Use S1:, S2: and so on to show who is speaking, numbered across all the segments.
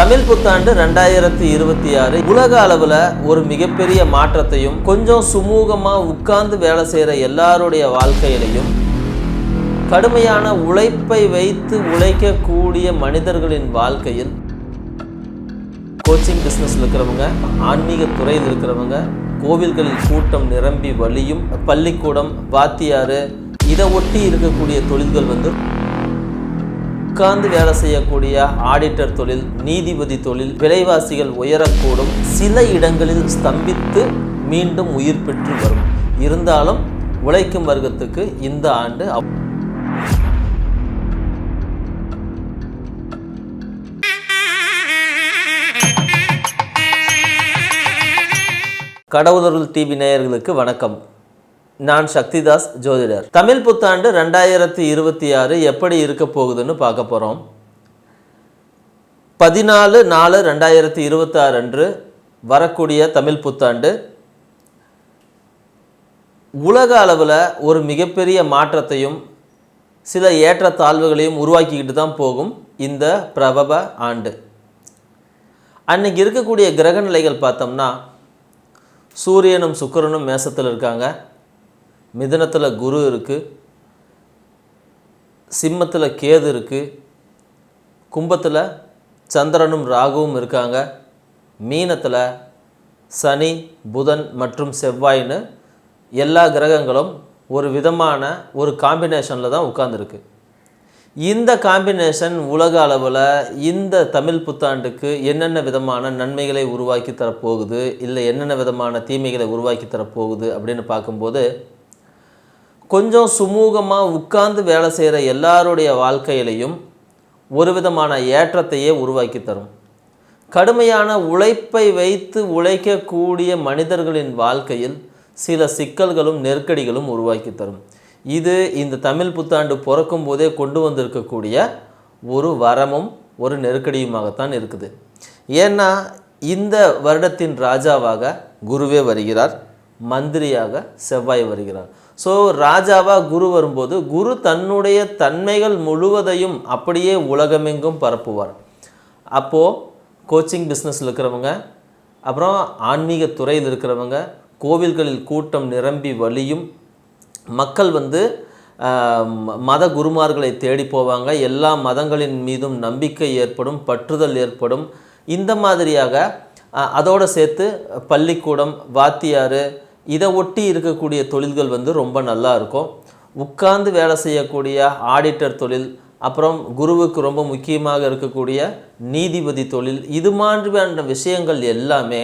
S1: தமிழ் புத்தாண்டு 2026 உலக அளவில் ஒரு மிகப்பெரிய மாற்றத்தையும் கொஞ்சம் சுமூகமாக உட்கார்ந்து வேலை செய்கிற எல்லாருடைய வாழ்க்கையிலையும் கடுமையான உழைப்பை வைத்து உழைக்கக்கூடிய மனிதர்களின் வாழ்க்கையில் கோச்சிங் பிஸ்னஸில் இருக்கிறவங்க, ஆன்மீக துறையில் இருக்கிறவங்க, கோவில்களில் கூட்டம் நிரம்பி வழியும், பள்ளிக்கூடம், வாத்தியார், இதை ஒட்டி இருக்கக்கூடிய தொழில்கள் உட்கார்ந்து வேலை செய்யக்கூடிய ஆடிட்டர் தொழில், நீதிபதி தொழில், விலைவாசிகள் உயரக்கூடும், சில இடங்களில் ஸ்தம்பித்து மீண்டும் உயிர் பெற்று வரும். இருந்தாலும் உழைக்கும் வர்க்கத்துக்கு இந்த ஆண்டு கடவுளர்கள் டிவி நேயர்களுக்கு வணக்கம். நான் சக்திதாஸ் ஜோதிடர். தமிழ் புத்தாண்டு 2026 எப்படி இருக்க போகுதுன்னு பார்க்க போகிறோம். 14/4/2026 அன்று வரக்கூடிய தமிழ் புத்தாண்டு உலக அளவில் ஒரு மிகப்பெரிய மாற்றத்தையும் சில ஏற்றத்தாழ்வுகளையும் உருவாக்கிக்கிட்டு தான் போகும் இந்த பிரபவ ஆண்டு. அன்னைக்கு இருக்கக்கூடிய கிரக நிலைகள் பார்த்தோம்னா, சூரியனும் சுக்கிரனும் மேசத்தில் இருக்காங்க, மிதுனத்தில் குரு இருக்குது, சிம்மத்தில் கேது இருக்குது, கும்பத்தில் சந்திரனும் ராகுவும் இருக்காங்க, மீனத்தில் சனி, புதன் மற்றும் செவ்வாய்னு எல்லா கிரகங்களும் ஒரு விதமான ஒரு காம்பினேஷனில் தான் உட்கார்ந்துருக்கு. இந்த காம்பினேஷன் உலக அளவில் இந்த தமிழ் புத்தாண்டுக்கு என்னென்ன விதமான நன்மைகளை உருவாக்கி தரப்போகுது, இல்லை என்னென்ன விதமான தீமைகளை உருவாக்கி தரப்போகுது அப்படின்னு பார்க்கும்போது, கொஞ்சம் சுமூகமாக உட்கார்ந்து வேலை செய்கிற எல்லாருடைய வாழ்க்கையிலையும் ஒரு விதமான ஏற்றத்தையே உருவாக்கி தரும். கடுமையான உழைப்பை வைத்து உழைக்கக்கூடிய மனிதர்களின் வாழ்க்கையில் சில சிக்கல்களும் நெருக்கடிகளும் உருவாக்கி தரும். இது இந்த தமிழ் புத்தாண்டு பிறக்கும் போதே கொண்டு வந்திருக்கக்கூடிய ஒரு வரமும் ஒரு நெருக்கடியுமாகத்தான் இருக்குது. ஏன்னா இந்த வருடத்தின் ராஜாவாக குருவே வருகிறார், மந்திரியாக செவ்வாய் வருகிறார். ஸோ ராஜாவாக குரு வரும்போது குரு தன்னுடைய தன்மைகள் முழுவதையும் அப்படியே உலகமெங்கும் பரப்புவார். அப்போது கோச்சிங் பிஸ்னஸில் இருக்கிறவங்க, அப்புறம் ஆன்மீக துறையில் இருக்கிறவங்க, கோவில்களில் கூட்டம் நிரம்பி வழியும், மக்கள் மத குருமார்களை தேடி போவாங்க, எல்லா மதங்களின் மீதும் நம்பிக்கை ஏற்படும், பற்றுதல் ஏற்படும். இந்த மாதிரியாக அதோடு சேர்த்து பள்ளிக்கூடம், வாத்தியார், இதை ஒட்டி இருக்கக்கூடிய தொழில்கள் ரொம்ப நல்லா இருக்கும். உட்கார்ந்து வேலை செய்யக்கூடிய ஆடிட்டர் தொழில், அப்புறம் குருவுக்கு ரொம்ப முக்கியமாக இருக்கக்கூடிய நீதிபதி தொழில், இது மாதிரியான விஷயங்கள் எல்லாமே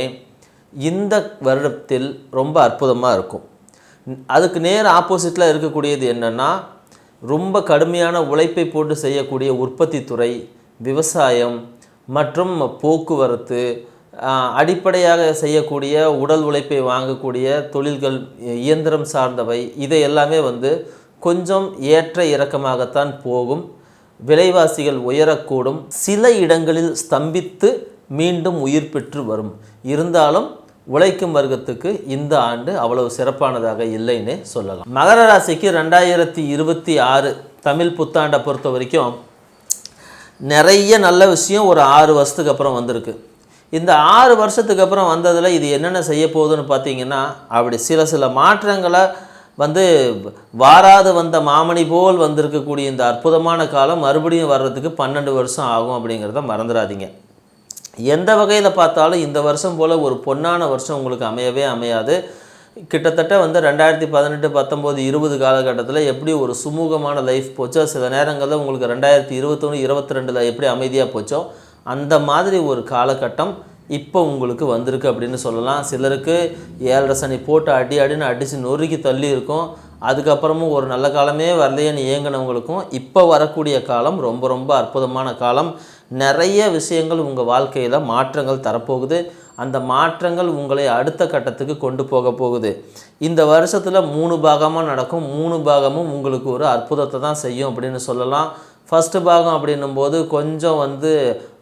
S1: இந்த வருடத்தில் ரொம்ப அற்புதமாக இருக்கும். அதுக்கு நேர் ஆப்போசிட்டில் இருக்கக்கூடியது என்னென்னா, ரொம்ப கடுமையான உழைப்பை போட்டு செய்யக்கூடிய உற்பத்தி துறை, விவசாயம் மற்றும் போக்குவரத்து, அடிப்படையாக செய்யக்கூடிய உடல் உழைப்பை வாங்கக்கூடிய தொழில்கள், இயந்திரம் சார்ந்தவை, இதை எல்லாமே கொஞ்சம் ஏற்ற இறக்கமாகத்தான் போகும். விலைவாசிகள் உயரக்கூடும், சில இடங்களில் ஸ்தம்பித்து மீண்டும் உயிர் பெற்று வரும். இருந்தாலும் உழைக்கும் வர்க்கத்துக்கு இந்த ஆண்டு அவ்வளவு சிறப்பானதாக இல்லைன்னு சொல்லலாம். மகர ராசிக்கு 2026 தமிழ் புத்தாண்டை பொறுத்த வரைக்கும் நிறைய நல்ல விஷயம் ஒரு 6 வருஷத்துக்கு அப்புறம் வந்திருக்கு. இந்த 6 வருஷத்துக்கு அப்புறம் வந்ததில் இது என்னென்ன செய்ய போகுதுன்னு பார்த்தீங்கன்னா, அப்படி சில மாற்றங்களை வாராது வந்த மாமணி போல் வந்திருக்கக்கூடிய இந்த அற்புதமான காலம் மறுபடியும் வர்றதுக்கு 12 வருஷம் ஆகும் அப்படிங்கிறத மறந்துடாதீங்க. எந்த வகையில் பார்த்தாலும் இந்த வருஷம் போல் ஒரு பொன்னான வருஷம் உங்களுக்கு அமையவே அமையாது. கிட்டத்தட்ட 2018, 19, 20 காலகட்டத்தில் எப்படி ஒரு சுமூகமான லைஃப் போச்சோ, சில நேரங்களில் உங்களுக்கு 2021, 22 எப்படி அமைதியாக போச்சோ, அந்த மாதிரி ஒரு காலகட்டம் இப்போ உங்களுக்கு வந்திருக்கு அப்படின்னு சொல்லலாம். சிலருக்கு 7.5 சனி போட்டு அடின்னு அடித்து நொறுக்கி தள்ளி இருக்கும். அதுக்கப்புறமும் ஒரு நல்ல காலமே வரலையேன்னு ஏங்கினவங்களுக்கும் இப்போ வரக்கூடிய காலம் ரொம்ப ரொம்ப அற்புதமான காலம். நிறைய விஷயங்கள் உங்கள் வாழ்க்கையில் மாற்றங்கள் தரப்போகுது. அந்த மாற்றங்கள் உங்களை அடுத்த கட்டத்துக்கு கொண்டு போக போகுது. இந்த வருஷத்தில் 3 பாகமாக நடக்கும். 3 பாகமும் உங்களுக்கு ஒரு அற்புதத்தை தான் செய்யும் அப்படின்னு சொல்லலாம். ஃபஸ்ட்டு பாகம் அப்படின்னும்போது கொஞ்சம்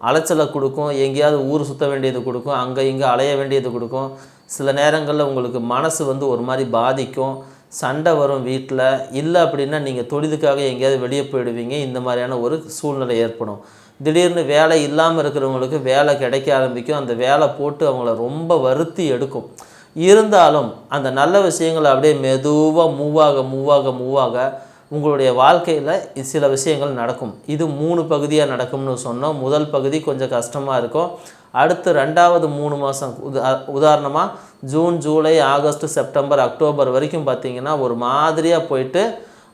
S1: அலைச்சலை கொடுக்கும், எங்கேயாவது ஊர் சுற்ற வேண்டியது கொடுக்கும், அங்கே இங்கே அலைய வேண்டியது கொடுக்கும். சில நேரங்களில் உங்களுக்கு மனசு ஒரு மாதிரி பாதிக்கும், சண்டை வரும் வீட்டில். இல்லை அப்படின்னா நீங்கள் தொழிலுக்காக எங்கேயாவது வெளியே போயிடுவீங்க. இந்த மாதிரியான ஒரு சூழ்நிலை ஏற்படும். திடீர்னு வேலை இல்லாமல் இருக்கிறவங்களுக்கு வேலை கிடைக்க ஆரம்பிக்கும். அந்த வேலை போட்டு அவங்கள ரொம்ப வருத்தி எடுக்கும். இருந்தாலும் அந்த நல்ல விஷயங்களை அப்படியே மெதுவாக மூவாக உங்களுடைய வாழ்க்கையில் சில விஷயங்கள் நடக்கும். இது 3 பகுதியாக நடக்கும்னு சொன்னோம். முதல் பகுதி கொஞ்சம் கஷ்டமாக இருக்கும். அடுத்து 2வது 3 மாதம் உதாரணமாக June, July, August, September, October வரைக்கும் பார்த்திங்கன்னா ஒரு மாதிரியாக போயிட்டு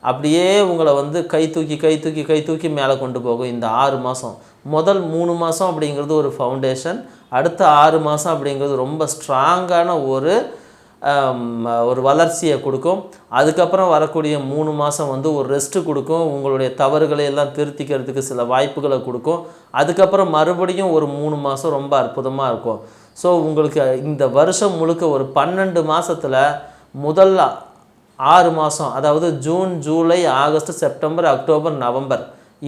S1: அப்படியே உங்களை வந்து கை தூக்கி மேலே கொண்டு போகும். இந்த 6 மாதம், முதல் 3 மாதம் அப்படிங்கிறது ஒரு ஃபவுண்டேஷன். அடுத்த 6 மாதம் அப்படிங்கிறது ரொம்ப ஸ்ட்ராங்கான ஒரு வளர்ச்சியை கொடுக்கும். அதுக்கப்புறம் வரக்கூடிய 3 மாதம் வந்து ஒரு ரெஸ்ட்டு கொடுக்கும். உங்களுடைய தவறுகளை எல்லாம் திருத்திக்கிறதுக்கு சில வாய்ப்புகளை கொடுக்கும். அதுக்கப்புறம் மறுபடியும் ஒரு 3 மாதம் ரொம்ப அற்புதமாக இருக்கும். ஸோ உங்களுக்கு இந்த வருஷம் முழுக்க ஒரு 12 மாதத்தில் முதல் 6 மாதம், அதாவது June, July, August, September, October, November,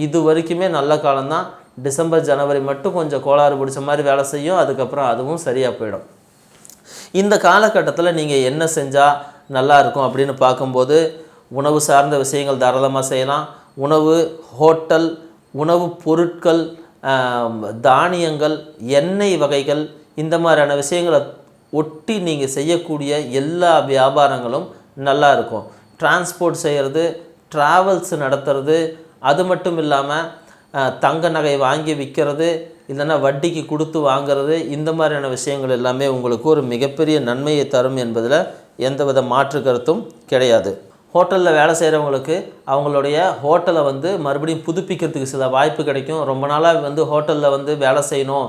S1: இது வரைக்குமே நல்ல காலம்தான். டிசம்பர், ஜனவரி மட்டும் கொஞ்சம் கோளாறு பிடிச்ச மாதிரி வேலை செய்யும். அதுக்கப்புறம் அதுவும் சரியாக போயிடும். இந்த காலகட்டத்தில் நீங்கள் என்ன செஞ்சால் நல்லாயிருக்கும் அப்படின்னு பார்க்கும்போது, உணவு சார்ந்த விஷயங்கள் தாராளமாக செய்யலாம். உணவு, ஹோட்டல், உணவு பொருட்கள், தானியங்கள், எண்ணெய் வகைகள், இந்த மாதிரியான விஷயங்களை ஒட்டி நீங்கள் செய்யக்கூடிய எல்லா வியாபாரங்களும் நல்லா இருக்கும். டிரான்ஸ்போர்ட் செய்கிறது, ட்ராவல்ஸ் நடத்துறது, அது மட்டும் இல்லாமல் தங்க நகை வாங்கி விற்கிறது, இல்லைன்னா வட்டிக்கு கொடுத்து வாங்கிறது, இந்த மாதிரியான விஷயங்கள் எல்லாமே உங்களுக்கு ஒரு மிகப்பெரிய நன்மையை தரும் என்பதில் எந்தவித மாற்று கருத்தும் கிடையாது. ஹோட்டலில் வேலை செய்கிறவங்களுக்கு அவங்களுடைய ஹோட்டலை வந்து மறுபடியும் புதுப்பிக்கிறதுக்கு சில வாய்ப்பு கிடைக்கும். ரொம்ப நாளாக வந்து ஹோட்டலில் வந்து வேலை செய்யணும்,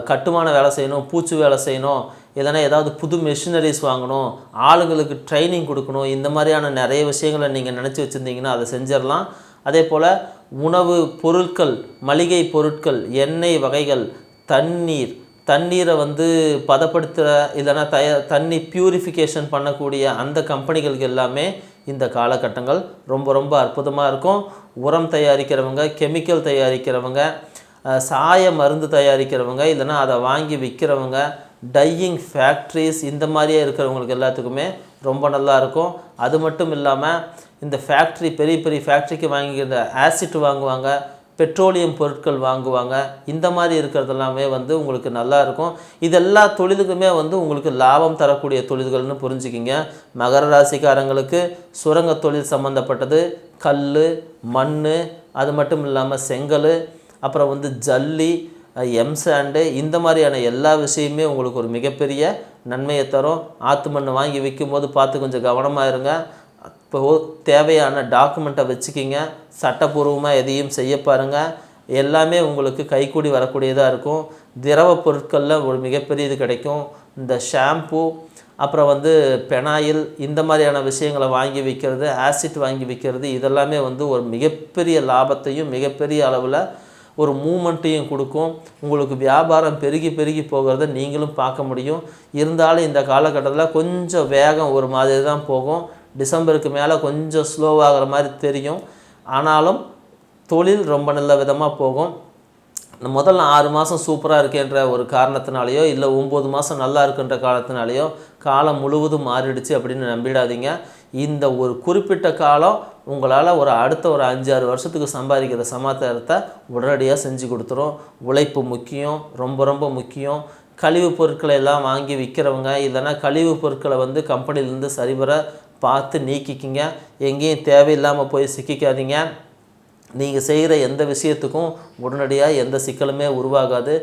S1: கட்டுமான வேலை செய்யணும், பூச்சு வேலை செய்யணும், இல்லைன்னா ஏதாவது புது மெஷினரிஸ் வாங்கணும், ஆளுங்களுக்கு ட்ரைனிங் கொடுக்கணும், இந்த மாதிரியான நிறைய விஷயங்களை நீங்கள் நினச்சி வச்சுருந்தீங்கன்னா அதை செஞ்சிடலாம். அதே போல் உணவு பொருட்கள், மளிகை பொருட்கள், எண்ணெய் வகைகள், தண்ணீரை வந்து பதப்படுத்துகிற இல்லைன்னா தண்ணி பியூரிஃபிகேஷன் பண்ணக்கூடிய அந்த கம்பெனிகளுக்கு எல்லாமே இந்த காலகட்டங்கள் ரொம்ப ரொம்ப அற்புதமாக இருக்கும். உரம் தயாரிக்கிறவங்க, கெமிக்கல் தயாரிக்கிறவங்க, சாய மருந்து தயாரிக்கிறவங்க, இல்லைன்னா அதை வாங்கி விற்கிறவங்க, டையிங் ஃபேக்ட்ரிஸ், இந்த மாதிரியே இருக்கிறவங்களுக்கு எல்லாத்துக்குமே ரொம்ப நல்லா இருக்கும். அது மட்டும் இல்லாமல் இந்த ஃபேக்ட்ரி, பெரிய பெரிய ஃபேக்ட்ரிக்கு வாங்கிக்கிற ஆசிட் வாங்குவாங்க, பெட்ரோலியம் பொருட்கள் வாங்குவாங்க, இந்த மாதிரி இருக்கிறதெல்லாமே வந்து உங்களுக்கு நல்லா இருக்கும். இதெல்லா தொழிலுக்குமே வந்து உங்களுக்கு லாபம் தரக்கூடிய தொழில்கள்னு புரிஞ்சுக்கிங்க. மகர ராசிக்காரங்களுக்கு சுரங்க தொழில் சம்மந்தப்பட்டது, கல், மண், அது மட்டும் இல்லாமல் செங்கல், அப்புறம் வந்து ஜல்லி, எம்சாண்டு, இந்த மாதிரியான எல்லா விஷயமே உங்களுக்கு ஒரு மிகப்பெரிய நன்மையை தரும். ஆற்று மண் வாங்கி விற்கும்போது பார்த்து கொஞ்சம் கவனமாக இருங்க. இப்போ தேவையான டாக்குமெண்ட்டை வச்சுக்கிங்க. சட்டப்பூர்வமாக எதையும் செய்ய பாருங்கள். எல்லாமே உங்களுக்கு கைக்கூடி வரக்கூடியதாக இருக்கும். திரவ பொருட்களில் ஒரு மிகப்பெரிய இது கிடைக்கும். இந்த ஷாம்பு, அப்புறம் வந்து பெனாயில், இந்த மாதிரியான விஷயங்களை வாங்கி விற்கிறது, ஆசிட் வாங்கி விற்கிறது, இதெல்லாமே வந்து ஒரு மிகப்பெரிய லாபத்தையும் மிகப்பெரிய அளவில் ஒரு மூமெண்ட்டையும் கொடுக்கும். உங்களுக்கு வியாபாரம் பெருகி போகிறத நீங்களும் பார்க்க முடியும். இருந்தாலும் இந்த காலகட்டத்தில் கொஞ்சம் வேகம் ஒரு மாதிரி தான் போகும். டிசம்பருக்கு மேலே கொஞ்சம் ஸ்லோவாகிற மாதிரி தெரியும். ஆனாலும் தொழில் ரொம்ப நல்ல விதமாக போகும். முதல்ல 6 மாதம் சூப்பராக இருக்குன்ற ஒரு காரணத்தினாலேயோ இல்லை 9 மாதம் நல்லா இருக்குன்ற காரணத்தினாலேயோ காலம் முழுவதும் மாறிடுச்சு அப்படின்னு நம்பிடாதீங்க. இந்த ஒரு குறிப்பிட்ட காலம் உங்களால் அடுத்த ஒரு 5-6 வருஷத்துக்கு சம்பாதிக்கிற சமாச்சாரத்தை உடனடியாக செஞ்சு கொடுத்துரும். உழைப்பு முக்கியம், ரொம்ப ரொம்ப முக்கியம். கழிவுப் பொருட்களை எல்லாம் வாங்கி விற்கிறவங்க, இல்லைன்னா கழிவுப் பொருட்களை வந்து கம்பெனிலேருந்து சரிவர பார்த்து நீக்கிக்கிங்க. எங்கேயும் தேவையில்லாமல் போய் சிக்கிக்காதீங்க. நீங்கள் செய்கிற எந்த விஷயத்துக்கும் உடனடியாக எந்த சிக்கலுமே உருவாகாது,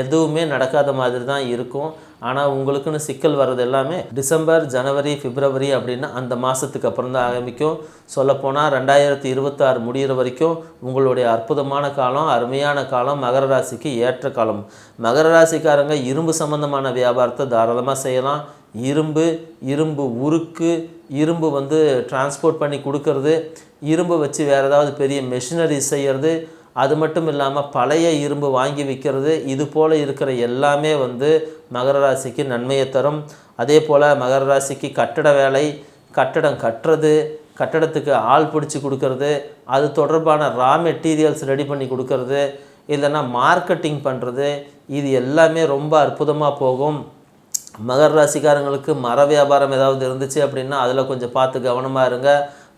S1: எதுவுமே நடக்காத மாதிரி தான் இருக்கும். ஆனால் உங்களுக்குன்னு சிக்கல் வர்றது எல்லாமே டிசம்பர், ஜனவரி, பிப்ரவரி அப்படின்னு அந்த மாதத்துக்கு அப்புறம் தான் ஆரம்பிக்கும். சொல்லப்போனால் 2026 முடிகிற வரைக்கும் உங்களுடைய அற்புதமான காலம், அருமையான காலம், மகர ராசிக்கு ஏற்ற காலம். மகர ராசிக்காரங்க இரும்பு சம்பந்தமான வியாபாரத்தை தாராளமாக செய்யலாம். இரும்பு உருக்கு, இரும்பு வந்து டிரான்ஸ்போர்ட் பண்ணி கொடுக்கறது, இரும்பு வச்சு வேறு ஏதாவது பெரிய மெஷினரி செய்கிறது, அது மட்டும் இல்லாமல் பழைய இரும்பு வாங்கி விற்கிறது, இது போல் இருக்கிற எல்லாமே வந்து மகர ராசிக்கு நன்மையை தரும். அதே போல் மகர ராசிக்கு கட்டட வேலை, கட்டடம் கட்டுறது, கட்டடத்துக்கு ஆள் பிடிச்சி கொடுக்கறது, அது தொடர்பான ரா மெட்டீரியல்ஸ் ரெடி பண்ணி கொடுக்கறது, இல்லைன்னா மார்க்கெட்டிங் பண்ணுறது, இது எல்லாமே ரொம்ப அற்புதமாக போகும். மகர ராசிக்காரங்களுக்கு மர வியாபாரம் ஏதாவது இருந்துச்சு அப்படின்னா அதில் கொஞ்சம் பார்த்து கவனமாக இருங்க.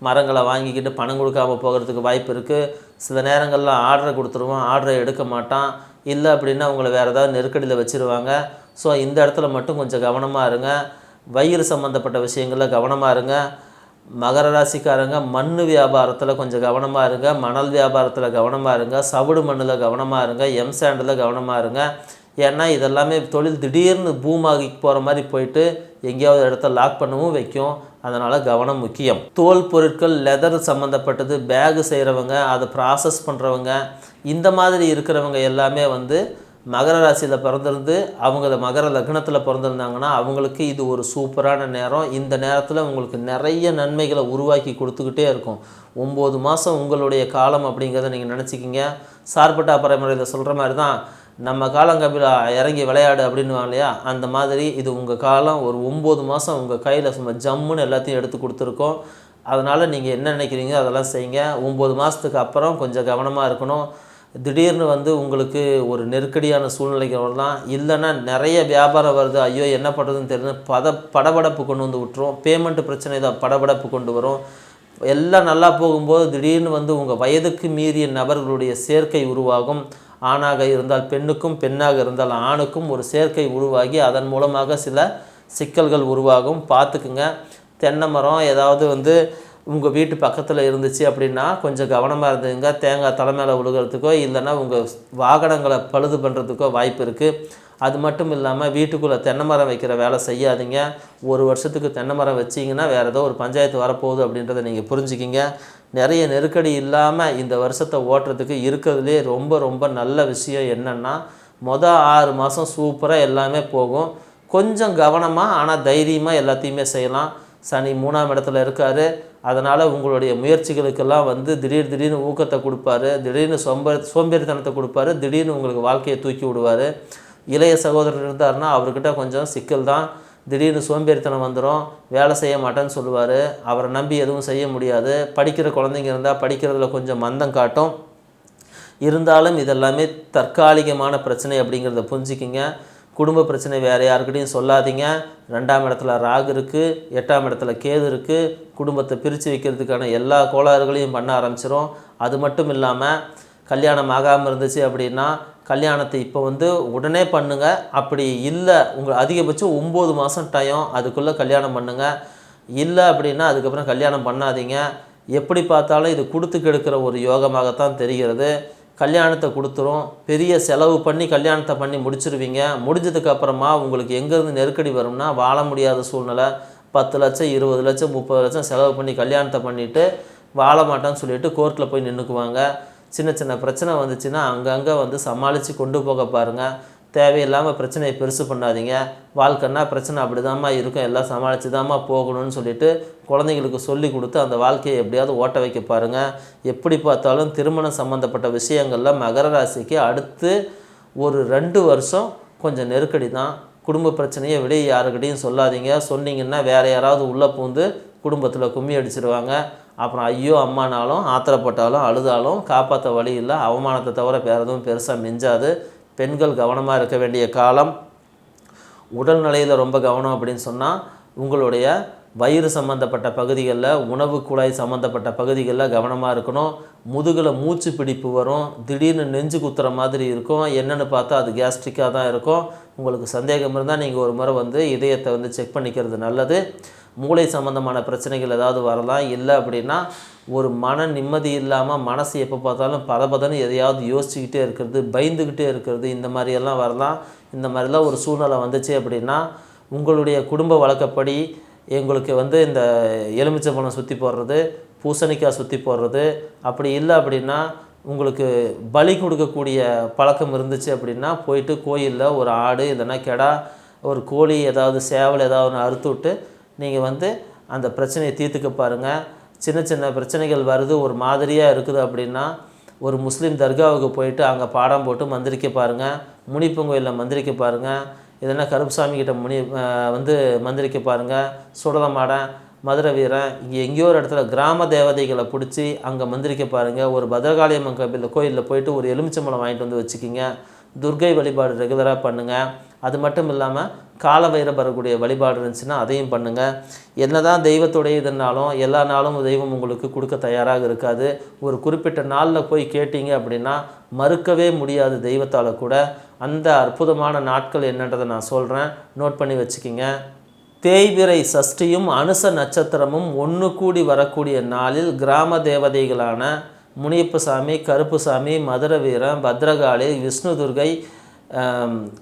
S1: மரங்களை வாங்கிக்கிட்டு பணம் கொடுக்காம போகிறதுக்கு வாய்ப்பு இருக்குது. சில நேரங்களில் ஆர்டரை கொடுத்துருவோம், ஆர்டரை எடுக்க மாட்டான், இல்லை அப்படின்னா உங்களை வேறு ஏதாவது நெருக்கடியில் வச்சுருவாங்க. ஸோ இந்த இடத்துல மட்டும் கொஞ்சம் கவனமாக இருங்க. வயிறு சம்மந்தப்பட்ட விஷயங்களில் கவனமாக இருங்க. மகர ராசிக்காரங்க மண் வியாபாரத்தில் கொஞ்சம் கவனமாக இருங்க, மணல் வியாபாரத்தில் கவனமாக இருங்க, சவுடு மண்ணில் கவனமாக இருங்க, எம்சாண்டில் கவனமாக இருங்க. ஏன்னா இதெல்லாமே தொழில் திடீர்னு பூமாகி போகிற மாதிரி போயிட்டு எங்கேயாவது இடத்த லாக் பண்ணவும் வைக்கும். அதனால் கவனம் முக்கியம். தோல் பொருட்கள், லெதர் சம்மந்தப்பட்டது, பேகு செய்கிறவங்க, அதை ப்ராசஸ் பண்ணுறவங்க, இந்த மாதிரி இருக்கிறவங்க எல்லாமே மகர ராசியில் பிறந்திருந்து அவங்க மகர லக்னத்தில் பிறந்திருந்தாங்கன்னா அவங்களுக்கு இது ஒரு சூப்பரான நேரம். இந்த நேரத்தில் உங்களுக்கு நிறைய நன்மைகளை உருவாக்கி கொடுத்துக்கிட்டே இருக்கும். 9 மாதம் உங்களுடைய காலம் அப்படிங்கிறத நீங்கள் நினச்சிக்கிங்க. சார்பட்டா பரம்பரையில் சொல்கிற மாதிரி தான், நம்ம காலங்கபிலா இறங்கி விளையாடு அப்படின்வாங்க இல்லையா, அந்த மாதிரி இது உங்கள் காலம். ஒரு 9 மாதம் உங்கள் கையில் சும்மா ஜம்முன்னு எல்லாத்தையும் எடுத்து கொடுத்துருக்கோம். அதனால் நீங்கள் என்ன நினைக்கிறீங்க அதெல்லாம் செய்யுங்க. 9 மாதத்துக்கு அப்புறம் கொஞ்சம் கவனமாக இருக்கணும். திடீர்னு உங்களுக்கு ஒரு நெருக்கடியான சூழ்நிலைக்கு வரலாம். இல்லைன்னா நிறைய வியாபாரம் வருது, ஐயோ என்ன பண்ணுறதுன்னு தெரிஞ்சு படபடப்பு கொண்டு விட்டுரும். பேமெண்ட்டு பிரச்சனை தான் படபடப்பு கொண்டு வரும். எல்லாம் நல்லா போகும்போது திடீர்னு உங்கள் வயதுக்கு மீறிய நபர்களுடைய சேர்க்கை உருவாகும். ஆணாக இருந்தால் பெண்ணுக்கும், பெண்ணாக இருந்தால் ஆணுக்கும் ஒரு சேர்க்கை உருவாகி அதன் மூலமாக சில சிக்கல்கள் உருவாகும். பார்த்துக்குங்க. தென்னை மரம் ஏதாவது உங்கள் வீட்டு பக்கத்தில் இருந்துச்சு அப்படின்னா கொஞ்சம் கவனமாக இருந்துங்க. தேங்காய் தலை மேலே விழுகிறதுக்கோ இல்லைன்னா உங்கள் வாகனங்களை பழுது பண்ணுறதுக்கோ வாய்ப்பு இருக்குது. அது மட்டும் இல்லாமல் வீட்டுக்குள்ளே தென்னை மரம் வைக்கிற வேலை செய்யாதீங்க. 1 வருஷத்துக்கு தென்னை மரம் வச்சிங்கன்னா வேறு ஏதோ ஒரு பஞ்சாயத்து வரப்போகுது அப்படின்றத நீங்கள் புரிஞ்சுக்கிங்க. நிறைய நெருக்கடி இல்லாமல் இந்த வருஷத்தை ஓட்டுறதுக்கு இருக்கிறதுலே ரொம்ப ரொம்ப நல்ல விஷயம் என்னென்னா, மொதல் 6 மாதம் சூப்பராக எல்லாமே போகும். கொஞ்சம் கவனமாக ஆனால் தைரியமாக எல்லாத்தையுமே செய்யலாம். சனி 3ஆம் இடத்துல இருக்கார். அதனால் உங்களுடைய முயற்சிகளுக்கெல்லாம் திடீர்னு ஊக்கத்தை கொடுப்பாரு, திடீர்னு சோம்பேறித்தனத்தை கொடுப்பாரு, திடீர்னு உங்களுக்கு வாழ்க்கையை தூக்கி விடுவார். இளைய சகோதரர் இருந்தார்னா அவர்கிட்ட கொஞ்சம் சிக்கல் தான். திடீர்னு சோம்பேறித்தனம் வந்துடும், வேலை செய்ய மாட்டேன்னு சொல்லுவார். அவரை நம்பி எதுவும் செய்ய முடியாது. படிக்கிற குழந்தைங்க இருந்தால் படிக்கிறதுல கொஞ்சம் மந்தம் காட்டும். இருந்தாலும் இதெல்லாமே தற்காலிகமான பிரச்சனை அப்படிங்கிறத புரிஞ்சுக்கிங்க. குடும்ப பிரச்சனை வேறு யாருக்கிட்டையும் சொல்லாதீங்க. 2ஆம் இடத்துல ராகு இருக்குது, 8ஆம் இடத்துல கேது இருக்குது. குடும்பத்தை பிரித்து வைக்கிறதுக்கான எல்லா கோளாறுகளையும் பண்ண ஆரம்பிச்சிடும். அது மட்டும் இல்லாமல் கல்யாணம் ஆகாமல் இருந்துச்சு அப்படின்னா கல்யாணத்தை இப்போ உடனே பண்ணுங்கள். அப்படி இல்லை உங்கள் அதிகபட்சம் 9 மாதம் டைம், அதுக்குள்ளே கல்யாணம் பண்ணுங்கள். இல்லை அப்படின்னா அதுக்கப்புறம் கல்யாணம் பண்ணாதீங்க. எப்படி பார்த்தாலும் இது கொடுத்து கெடுக்கிற ஒரு யோகமாகத்தான் தெரிகிறது. கல்யாணத்தை கொடுத்துரும், பெரிய செலவு பண்ணி கல்யாணத்தை பண்ணி முடிச்சிருவீங்க. முடிஞ்சதுக்கப்புறமா உங்களுக்கு எங்கேருந்து நெருக்கடி வரும்னா வாழ முடியாத சூழ்நிலை. 10 லட்சம் 20 லட்சம் 30 லட்சம் செலவு பண்ணி கல்யாணத்தை பண்ணிவிட்டு வாழ மாட்டேன்னு சொல்லிட்டு கோர்ட்டில் போய் நின்றுக்குவாங்க. சின்ன சின்ன பிரச்சனை வந்துச்சுன்னா அங்கங்கே சமாளித்து கொண்டு போக பாருங்கள். தேவையில்லாமல் பிரச்சனையை பெருசு பண்ணாதீங்க. வாழ்க்கைன்னா பிரச்சனை அப்படி தாம்மா இருக்கும், எல்லாம் சமாளித்து தாம்மா போகணும்னு சொல்லிட்டு குழந்தைங்களுக்கு சொல்லி கொடுத்து அந்த வாழ்க்கையை எப்படியாவது ஓட்ட வைக்க பாருங்கள். எப்படி பார்த்தாலும் திருமணம் சம்மந்தப்பட்ட விஷயங்களில் மகர ராசிக்கு அடுத்து ஒரு 2 வருஷம் கொஞ்சம் நெருக்கடி தான். குடும்ப பிரச்சனையை வெளியே யாருக்கிட்டையும் சொல்லாதீங்க. சொன்னீங்கன்னா வேறு யாராவது உள்ளே பூந்து குடும்பத்தில் கும்மி அடிச்சிடுவாங்க. அப்புறம் ஐயோ அம்மானாலும் ஆத்திரப்பட்டாலும் அழுதாலும் காப்பாற்ற வழி இல்லை. அவமானத்தை தவிர வேறு எதுவும் பெருசாக மிஞ்சாது. பெண்கள் கவனமாக இருக்க வேண்டிய காலம். உடல்நிலையில் ரொம்ப கவனம் அப்படின்னு சொன்னால் உங்களுடைய வயிறு சம்மந்தப்பட்ட பகுதிகளில், உணவு குழாய் சம்மந்தப்பட்ட பகுதிகளில் கவனமாக இருக்கணும். முதுகில் மூச்சு பிடிப்பு வரும், திடீர்னு நெஞ்சு குத்துற மாதிரி இருக்கும். என்னென்னு பார்த்தா அது கேஸ்ட்ரிக்காக தான் இருக்கும். உங்களுக்கு சந்தேகம் இருந்தால் நீங்கள் ஒரு முறை இதயத்தை செக் பண்ணிக்கிறது நல்லது. மூளை சம்மந்தமான பிரச்சனைகள் ஏதாவது வரலாம். இல்லை அப்படின்னா ஒரு மன நிம்மதி இல்லாமல் மனசு எப்போ பார்த்தாலும் பதபதன்னு எதையாவது யோசிச்சுக்கிட்டே இருக்கிறது, பயந்துக்கிட்டே இருக்கிறது, இந்த மாதிரியெல்லாம் வரலாம். இந்த மாதிரிலாம் ஒரு சூழ்நிலை வந்துச்சு அப்படின்னா உங்களுடைய குடும்ப வழக்கப்படி எங்களுக்கு இந்த எலுமிச்சம்பழம் சுற்றி போடுறது, பூசணிக்காய் சுற்றி போடுறது, அப்படி இல்லை அப்படின்னா உங்களுக்கு பலி கொடுக்கக்கூடிய பழக்கம் இருந்துச்சு அப்படின்னா போயிட்டு கோயிலில் ஒரு ஆடு இல்லைன்னா கெடா, ஒரு கோழி, ஏதாவது சேவல் ஏதாவது ஒன்று அறுத்து விட்டு நீங்கள் அந்த பிரச்சனையை தீர்த்துக்க பாருங்கள். சின்ன சின்ன பிரச்சனைகள் வருது, ஒரு மாதிரியாக இருக்குது அப்படின்னா ஒரு முஸ்லீம் தர்காவுக்கு போயிட்டு அங்கே பாடம் போட்டு மந்திரிக்க பாருங்கள். முனிப்பங்கோயிலில் மந்திரிக்க பாருங்கள். இல்லைன்னா கருப்புசாமிக்கிட்ட மந்திரிக்க பாருங்கள். சுடலமாடன், மதுரை வீரன், இங்கே எங்கேயோ ஒரு இடத்துல கிராம தேவதைகளை பிடிச்சி அங்கே மந்திரிக்க பாருங்கள். ஒரு பத்ரகாளியம்மன் கோயிலில் போயிட்டு ஒரு எலுமிச்சம்பழம் வாங்கிட்டு வச்சுக்கிங்க. துர்க்கை வழிபாடு ரெகுலராக பண்ணுங்கள். அது மட்டும் இல்லாமல் கால பைரவருடைய வழிபாடு இருந்துச்சுன்னா அதையும் பண்ணுங்கள். என்னதான் தெய்வத்துடைய இதுனாலும் எல்லா நாளும் தெய்வம் உங்களுக்கு கொடுக்க தயாராக இருக்காது. ஒரு குறிப்பிட்ட நாளில் போய் கேட்டீங்க அப்படின்னா மறுக்கவே முடியாது தெய்வத்தால் கூட. அந்த அற்புதமான நாட்கள் என்னன்றதை நான் சொல்கிறேன், நோட் பண்ணி வச்சுக்கிங்க. தேய்பிறை சஷ்டியும் அனுச நட்சத்திரமும் ஒன்று கூடி வரக்கூடிய நாளில் கிராம தேவதைகளான முனியப்பசாமி, கருப்புசாமி, மதுர வீரன், பத்ரகாளி, விஷ்ணு துர்கை,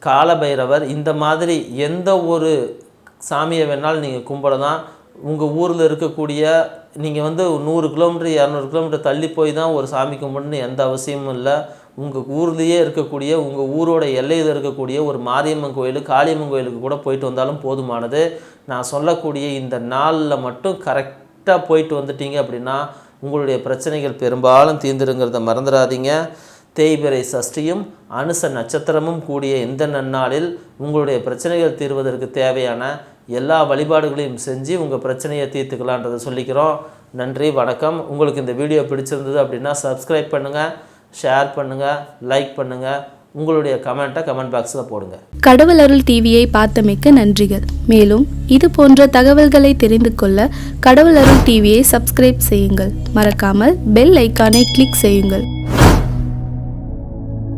S1: காலபைரவர், இந்த மாதிரி எந்த ஒரு சாமியை வேணாலும் நீங்கள் கும்பிடலாம். உங்கள் ஊரில் இருக்கக்கூடிய நீங்கள் 100 கிலோமீட்டர் 200 கிலோமீட்டர் தள்ளி போய் தான் ஒரு சாமி கும்பிடணுன்னு எந்த அவசியமும் இல்லை. உங்கள் ஊர்லேயே இருக்கக்கூடிய உங்கள் ஊரோட எல்லையில் இருக்கக்கூடிய ஒரு மாரியம்மன் கோயில், காளியம்மன் கோயிலுக்கு கூட போயிட்டு வந்தாலும் போதுமானது. நான் சொல்லக்கூடிய இந்த நாளில் மட்டும் கரெக்டாக போயிட்டு வந்துட்டீங்க அப்படின்னா உங்களுடைய பிரச்சனைகள் பெரும்பாலும் தீர்ந்துருங்கிறத மறந்துடாதீங்க. தேய்பிறை சஷ்டியும் அனுச நட்சத்திரமும் கூடிய இந்த நன்னாளில் உங்களுடைய பிரச்சனைகள் தீர்வதற்கு தேவையான எல்லா வழிபாடுகளையும் செஞ்சு உங்கள் பிரச்சனையை தீர்த்துக்கலான்றதை சொல்லிக்கிறோம். நன்றி, வணக்கம். உங்களுக்கு இந்த வீடியோ பிடிச்சிருந்தது அப்படின்னா சப்ஸ்கிரைப் பண்ணுங்கள், ஷேர் பண்ணுங்கள், லைக் பண்ணுங்கள், உங்களுடைய கமெண்ட்டை கமெண்ட் பாக்ஸில் போடுங்க.
S2: கடவுள் அருள் டிவியை பார்த்தமைக்க நன்றிகள். மேலும் இது போன்ற தகவல்களை தெரிந்து கொள்ள கடவுள் அருள் டிவியை சப்ஸ்கிரைப் செய்யுங்கள். மறக்காமல் பெல் ஐக்கானை கிளிக் செய்யுங்கள்.